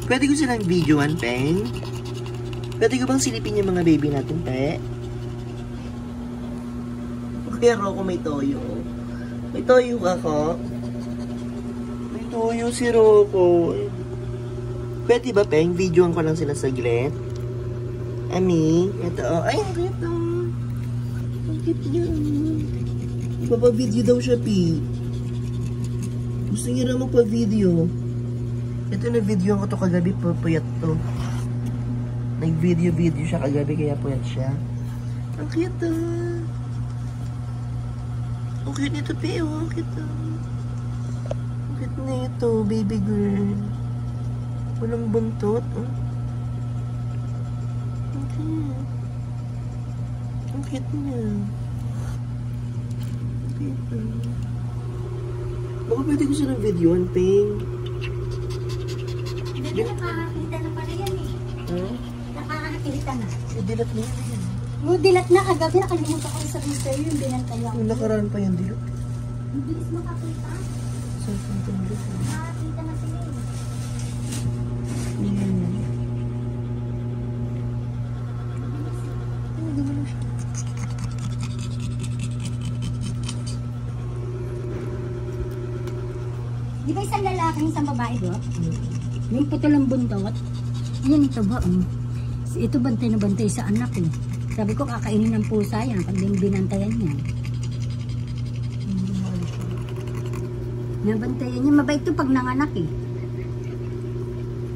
Pwede ko silang videoan, Peng? Pwede ko bang silipin yung mga baby natin, Pe? Kuya Rocco, may toyo. May toyo ka, ko? May toyo si Rocco. Pwede ba, Peng? Videoan ko lang sila saglit. Ami, ito. Ay, ang cute na. Ang cute niya. Ipapa-video daw siya, Pi. Gusto niya na magpa-video. Ito na video ko to kagabi, puyat to. Nag-video siya kagabi, kaya puyat siya. Ang cute ah. Ang cute nito, Pi. Ang cute ah. Ang cute nito, baby girl. Walang buntot. Oh. Ang cute niya. Ang cute ah. Baka pwede ko siya ng videoan, Peng. Hindi nakakakita na pala yan eh. Huh? Nakakakita na. Dilat na yan. Dilat na kagabi. Nakalimutan ko sa mister yung binantayan. Yung nakaraan pa yan, dilat. Ang bilis makakita. Saan pa ito dilat? Nakakita na sila eh. Di ba isang lalaki, isang babae doon? Yung putol ang buntot. Yan ito ba? Ito bantay na bantay sa anak eh. Sabi ko kakainin ng pusa yan pag binantayan niya. Nabantayan niya. Mabait ito pag nanganak eh.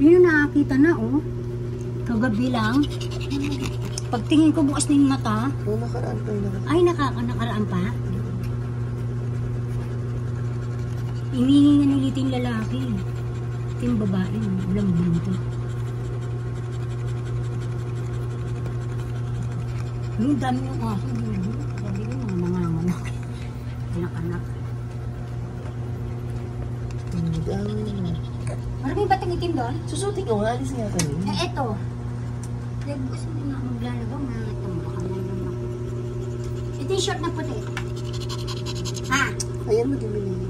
Yun yung nakakita na oh. Kagabi lang. Pagtingin ko bukas na yung mata. Oo, nakaraan pa yun. Ay, nakaraan pa. Inihinganiliti yung lalaki. Ito yung babae. Walang buntot. Yung dami yung aso. Sabi ko mga nanganganak. Anak-anak. Ang dami na. Maraming batang itim doon? Susutin ko nga, alis nga kami. Eh, eto. Gusto mo na maglalagaw na ito. Baka meron ako. Ito yung short na puti. Ha? Ayan, madumi na yun.